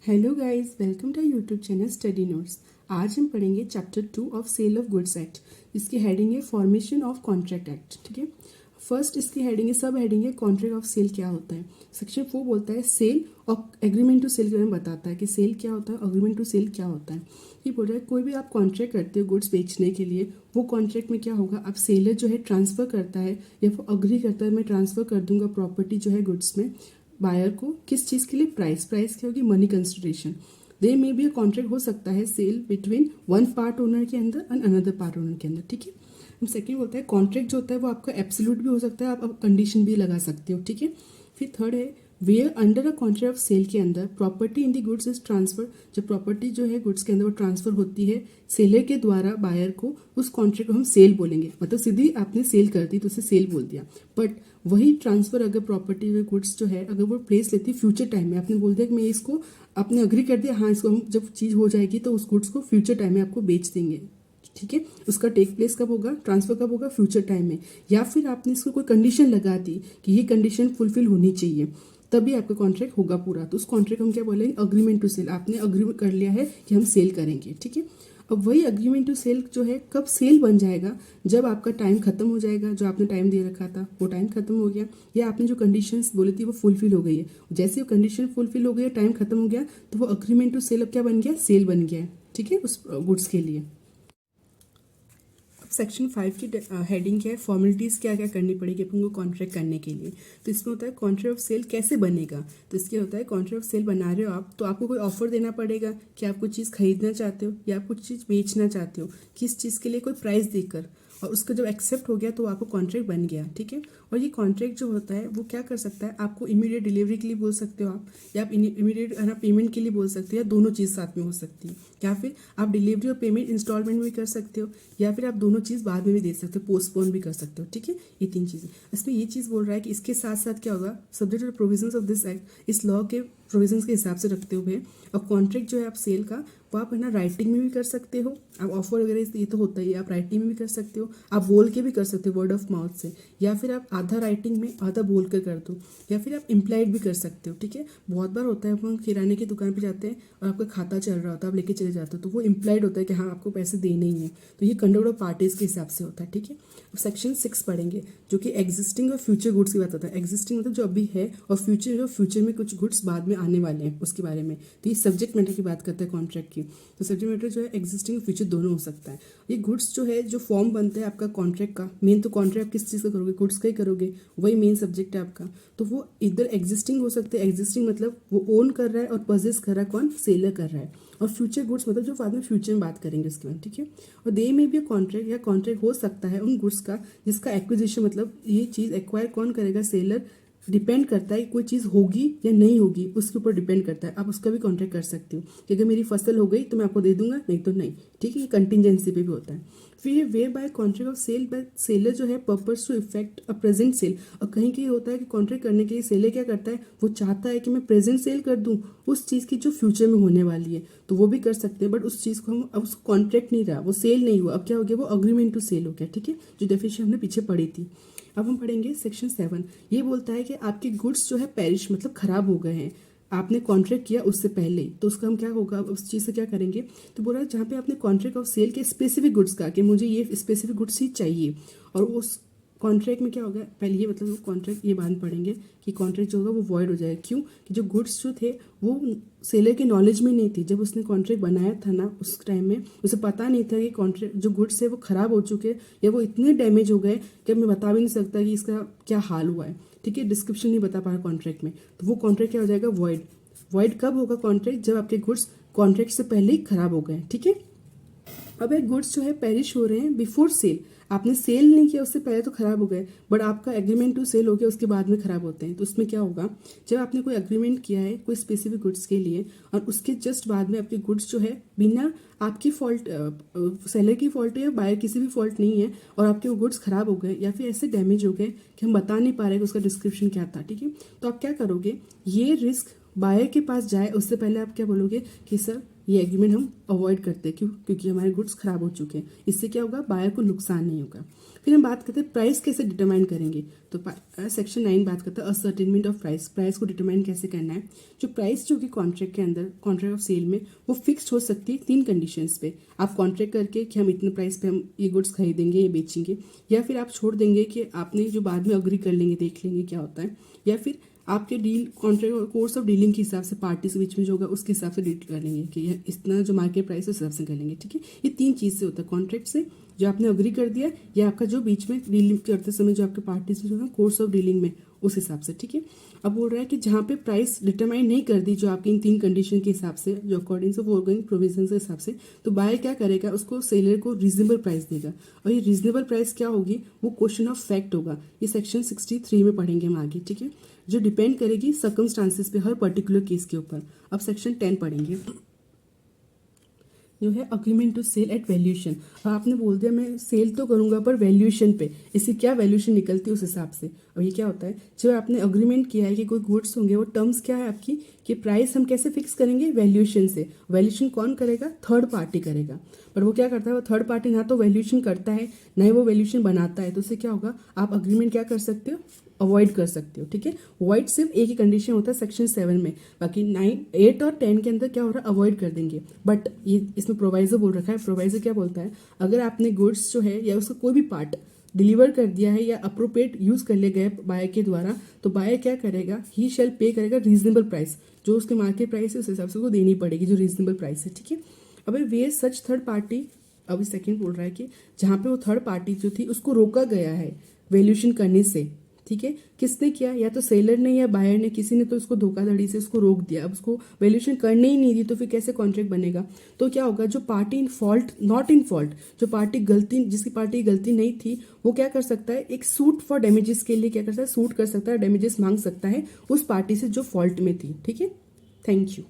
Hello guys, welcome to YouTube channel study notes. आज हम पढ़ेंगे chapter 2 of sale of goods act. इसकी heading है फॉर्मेशन ऑफ कॉन्ट्रैक्ट एक्ट। ठीक है, फर्स्ट इसकी हेडिंग है, सब हेडिंग है कॉन्ट्रैक्ट ऑफ सेल क्या होता है। सेक्शन 4 बोलता है सेल और एग्रीमेंट टू सेल के बारे में बताता है कि सेल क्या होता है, अग्रीमेंट टू सेल क्या होता है। ये बोल रहा है कोई भी आप कॉन्ट्रैक्ट करते हो गुड्स बेचने के लिए, वो कॉन्ट्रैक्ट में क्या होगा, आप सेलर जो है ट्रांसफ़र करता है या वो अग्री करता है मैं ट्रांसफ़र कर दूंगा प्रॉपर्टी जो है गुड्स में बायर को, किस चीज़ के लिए, प्राइस क्या होगी, मनी कंसिडरेशन। दे में भी कॉन्ट्रैक्ट हो सकता है sale between one part owner के अंदर एंड अनदर पार्ट ओनर के अंदर। ठीक है, हम सेकंड बोलता है कॉन्ट्रैक्ट जो होता है वो आपका एब्सोल्यूट भी हो सकता है, आप कंडीशन भी लगा सकते हो। ठीक है, फिर थर्ड है where under a contract of sale के अंदर property in the goods is transfer. जब प्रॉपर्टी जो है गुड्स के अंदर वो ट्रांसफर होती है सेलर के द्वारा बायर को, उस कॉन्ट्रैक्ट को हम सेल बोलेंगे। मतलब सीधी आपने सेल कर दी तो उसे सेल बोल दिया। बट वही ट्रांसफर अगर प्रॉपर्टी में गुड्स जो है अगर वो प्लेस लेती है फ्यूचर टाइम में, आपने बोल दिया कि मैं इसको, आपने अग्री कर दिया, हाँ इसको हम जब चीज़ हो जाएगी तो उस गुड्स को फ्यूचर टाइम में आपको बेच देंगे। ठीक है, उसका टेक प्लेस कब होगा, ट्रांसफर कब होगा, फ्यूचर टाइम में। या फिर आपने इसको कोई कंडीशन लगा दी कि ये कंडीशन फुलफिल होनी चाहिए, तभी आपका कॉन्ट्रैक्ट होगा पूरा। तो उस कॉन्ट्रैक्ट हम क्या बोलेंगे, अग्रीमेंट टू सेल। आपने अग्री कर लिया है कि हम सेल करेंगे। ठीक है, अब वही अग्रीमेंट टू सेल जो है कब सेल बन जाएगा, जब आपका टाइम खत्म हो जाएगा, जो आपने टाइम दे रखा था वो टाइम खत्म हो गया, या आपने जो कंडीशंस बोली थी वो फुलफिल हो गई है। जैसे वो कंडीशन फुलफिल हो गई, टाइम खत्म हो गया, तो वो अग्रीमेंट टू सेल अब क्या बन गया, सेल बन गया है। ठीक है, उस गुड्स के लिए। सेक्शन 5 की हेडिंग क्या है, फॉर्मेलिटीज़ क्या क्या करनी पड़ेगी अपन को कॉन्ट्रैक्ट करने के लिए। तो इसमें होता है कॉन्ट्रैक्ट ऑफ सेल कैसे बनेगा। तो इसके होता है कॉन्ट्रैक्ट ऑफ सेल बना रहे हो आप, तो आपको कोई ऑफर देना पड़ेगा कि आप कुछ चीज़ खरीदना चाहते हो या आप कुछ चीज़ बेचना चाहते हो, किस चीज़ के लिए कोई प्राइस देकर, और उसका जब एक्सेप्ट हो गया तो आपको कॉन्ट्रैक्ट बन गया। ठीक है, और ये कॉन्ट्रैक्ट जो होता है वो क्या कर सकता है, आपको इमीडिएट डिलीवरी के लिए बोल सकते हो आप, या आप इमीडिएट पेमेंट के लिए बोल सकते हो, या दोनों चीज़ साथ में हो सकती है। या फिर आप डिलीवरी और पेमेंट इंस्टॉलमेंट में भी कर सकते हो, या फिर आप दोनों चीज़ बाद में भी दे सकते हो, पोस्टपोन भी कर सकते हो। ठीक है, ये तीन चीज़ें। इसमें ये चीज़ बोल रहा है कि इसके साथ साथ क्या होगा, subject to provisions of this act, इस लॉ के प्रोविजंस के हिसाब से रखते हुए, और कॉन्ट्रैक्ट जो है आप सेल का वो आप है ना राइटिंग में भी कर सकते हो। आप ऑफर वगैरह ये तो होता ही है, आप राइटिंग में भी कर सकते हो, आप बोल के भी कर सकते हो वर्ड ऑफ माउथ से, या फिर आप आधा राइटिंग में आधा बोल कर दो, या फिर आप इम्प्लाइड भी कर सकते हो। ठीक है, बहुत बार होता है अपन किराने की दुकान पे जाते हैं और आपका खाता चल रहा होता है, आप लेके चले जाते हो, तो वो इम्प्लाइड होता है कि हाँ आपको पैसे देने ही हैं। तो ये कंडक्ट ऑफ पार्टीज के हिसाब से होता है। ठीक है, अब सेक्शन 6 पढ़ेंगे जो कि एग्जिस्टिंग और फ्यूचर गुड्स की बात होता है। एग्जिस्टिंग मतलब जो अभी है, और फ्यूचर जो फ्यूचर में कुछ गुड्स बाद में आने वाले हैं उसके बारे में। तो ये सब्जेक्ट मैटर की बात करता है कॉन्ट्रैक्ट की। तो सब्जेक्ट मैटर जो है एग्जिस्टिंग और फ्यूचर दोनों हो सकता है। ये गुड्स जो है जो फॉर्म बनता है आपका कॉन्ट्रैक्ट का, मेन तो कॉन्ट्रैक्ट आप किस चीज़ का करोगे, गुड्स का ही करोगे, वही मेन सब्जेक्ट है आपका। तो वो इधर एग्जिस्टिंग हो सकते हैं, एग्जिस्टिंग मतलब वो ओन कर रहा है और पजेस कर रहा है कौन, सेलर कर रहा है। और फ्यूचर गुड्स मतलब जो बाद में फ्यूचर में बात करेंगे उसके बाद। ठीक है, और दे में भी कॉन्ट्रैक्ट या कॉन्ट्रैक्ट हो सकता है उन गुड्स का जिसका एक्विजिशन मतलब ये चीज़ एक्वायर कौन करेगा, सेलर। डिपेंड करता है कोई चीज़ होगी या नहीं होगी, उसके ऊपर डिपेंड करता है। आप उसका भी कॉन्ट्रैक्ट कर सकते हो कि अगर मेरी फसल हो गई तो मैं आपको दे दूंगा, नहीं तो नहीं। ठीक है, ये कंटिजेंसी पे भी होता है। फिर ये whereby contract of sale by seller जो है purpose to effect a present sale. और कहीं कहीं होता है कि कॉन्ट्रैक्ट करने के लिए सेलर क्या करता है, वो चाहता है कि मैं प्रेजेंट सेल कर दूं उस चीज़ की जो फ्यूचर में होने वाली है, तो वो भी कर सकते हैं। बट उस चीज़ को हम, अब उस कॉन्ट्रैक्ट नहीं रहा, वो सेल नहीं हुआ, अब क्या हो गया, वो अग्रीमेंट टू सेल हो गया। ठीक है, जो डेफिनेशन हमने पीछे पढ़ी थी। अब हम पढ़ेंगे सेक्शन 7। ये बोलता है कि आपके गुड्स जो है पेरिश मतलब खराब हो गए हैं, आपने कॉन्ट्रैक्ट किया उससे पहले, तो उसका हम क्या होगा, उस चीज़ से क्या करेंगे। तो बोला जहाँ पे आपने कॉन्ट्रैक्ट ऑफ सेल के स्पेसिफिक गुड्स का कि मुझे ये स्पेसिफिक गुड्स ही चाहिए, और उस कॉन्ट्रैक्ट में क्या होगा, पहले ये मतलब कॉन्ट्रैक्ट ये बात पढ़ेंगे कि कॉन्ट्रैक्ट जो होगा वो वॉइड हो जाएगा। क्यों, कि जो गुड्स जो थे वो सेलर के नॉलेज में नहीं थी। जब उसने कॉन्ट्रैक्ट बनाया था ना उस टाइम में उसे पता नहीं था कि कॉन्ट्रैक्ट जो गुड्स है वो ख़राब हो चुके या वो इतने डैमेज हो गए कि मैं बता भी नहीं सकता कि इसका क्या हाल हुआ है। ठीक है, डिस्क्रिप्शन नहीं बता पा रहा कॉन्ट्रैक्ट में, तो वो कॉन्ट्रैक्ट क्या हो जाएगा, वॉइड। वॉइड कब होगा कॉन्ट्रैक्ट, जब आपके गुड्स कॉन्ट्रैक्ट से पहले ही खराब हो गए। ठीक है, अब ये गुड्स जो है पेरिश हो रहे हैं बिफोर सेल, आपने सेल नहीं किया उससे पहले तो खराब हो गए, बट आपका एग्रीमेंट टू सेल हो गया उसके बाद में खराब होते हैं। तो उसमें क्या होगा, जब आपने कोई एग्रीमेंट किया है कोई स्पेसिफिक गुड्स के लिए, और उसके जस्ट बाद में आपके गुड्स जो है बिना आपकी फॉल्ट, सेलर की फॉल्ट है या बायर किसी भी फॉल्ट नहीं है, और आपके वो गुड्स खराब हो गए या फिर ऐसे डैमेज हो गए कि हम बता नहीं पा रहे कि उसका डिस्क्रिप्शन क्या था। ठीक है, तो आप क्या करोगे, ये रिस्क बायर के पास जाए उससे पहले आप क्या बोलोगे कि सर ये एग्रीमेंट हम अवॉइड करते हैं। क्यों? क्योंकि हमारे गुड्स खराब हो चुके हैं। इससे क्या होगा, बायर को नुकसान नहीं होगा। फिर हम बात करते हैं प्राइस कैसे डिटरमाइन करेंगे। तो सेक्शन 9 बात करता है असर्टेनमेंट ऑफ प्राइस। प्राइस को डिटरमाइन कैसे करना है। जो प्राइस जो कि कॉन्ट्रैक्ट के अंदर, कॉन्ट्रैक्ट ऑफ सेल में, वो फिक्स्ड हो सकती है 3 कंडीशंस पे। आप कॉन्ट्रैक्ट करके कि हम इतने प्राइस पे हम ये गुड्स खरीदेंगे, ये बेचेंगे, या फिर आप छोड़ देंगे कि आपने जो बाद में अग्री कर लेंगे, देख लेंगे क्या होता है, या फिर आपके deal contract course of dealing के हिसाब से पार्टी के बीच में जो होगा उसके हिसाब से डील कर लेंगे कि यह इतना जो मार्केट प्राइस है उस हिसाब से कर लेंगे। ठीक है, ये 3 चीज़ से होता है, कॉन्ट्रैक्ट से, जो आपने अग्री कर दिया, या आपका जो बीच में डीलिंग करते समय जो आपके पार्टी से जो है कोर्स ऑफ डीलिंग में, उस हिसाब से। ठीक है, अब बोल रहा है कि जहाँ पे प्राइस डिटरमाइन नहीं कर दी जो आपकी इन 3 कंडीशन के हिसाब से, जो अकॉर्डिंग टू फोरगोइंग प्रोविजन के हिसाब से, तो बायर क्या करेगा, उसको सेलर को रीजनेबल प्राइस देगा। और ये रीजनेबल प्राइस क्या होगी, वो क्वेश्चन ऑफ फैक्ट होगा। ये सेक्शन 63 में पढ़ेंगे हम आगे। ठीक है, जो डिपेंड करेगी सर्कमस्टांसेस पे, हर पर्टिकुलर केस के ऊपर। अब सेक्शन 10 पढ़ेंगे, जो है agreement to sell at valuation. आपने बोल दिया मैं सेल तो करूंगा पर वैल्यूएशन पे, इसकी क्या वैल्यूएशन निकलती है उस हिसाब से। और ये क्या होता है, जब आपने अग्रीमेंट किया है कि कोई गुड्स होंगे, वो टर्म्स क्या है आपकी, कि प्राइस हम कैसे फिक्स करेंगे, वैल्यूएशन से। वैल्यूएशन कौन करेगा, थर्ड पार्टी करेगा। पर वो क्या करता है, वो थर्ड पार्टी ना तो वैल्यूएशन करता है, ना ही वो वैल्यूएशन बनाता है। तो उससे क्या होगा, आप अग्रीमेंट क्या कर सकते हो, अवॉइड कर सकते हो। ठीक है, अवॉइड सिर्फ एक ही कंडीशन होता है सेक्शन 7 में, बाकी 9, 8 और 10 के अंदर क्या हो रहा है, अवॉइड कर देंगे। बट ये इसमें प्रोवाइजर बोल रखा है। प्रोवाइजर क्या बोलता है, अगर आपने गुड्स जो है या उसका कोई भी पार्ट डिलीवर कर दिया है या अप्रोप्रिएट यूज कर लिए गए बायर के द्वारा, तो बायर क्या करेगा, ही शैल पे करेगा रीजनेबल प्राइस, जो उसके मार्केट प्राइस है उस हिसाब से उसको देनी पड़ेगी, जो रीजनेबल प्राइस है। ठीक है, अब वे सच थर्ड पार्टी, अभी सेकंड बोल रहा है कि जहाँ पे वो थर्ड पार्टी जो थी उसको रोका गया है वैल्यूएशन करने से। ठीक है, किसने किया, या तो सेलर ने या बायर ने, किसी ने तो उसको धोखाधड़ी से उसको रोक दिया। अब उसको वैल्यूएशन करने ही नहीं दी, तो फिर कैसे कॉन्ट्रैक्ट बनेगा। तो क्या होगा, जो party in fault, not in fault, जो पार्टी गलती, जिसकी पार्टी गलती नहीं थी, वो क्या कर सकता है, एक सूट फॉर डैमेजेस के लिए क्या कर सकता है, सूट कर सकता है, डैमेजेस मांग सकता है उस पार्टी से जो फॉल्ट में थी। ठीक है, थैंक यू।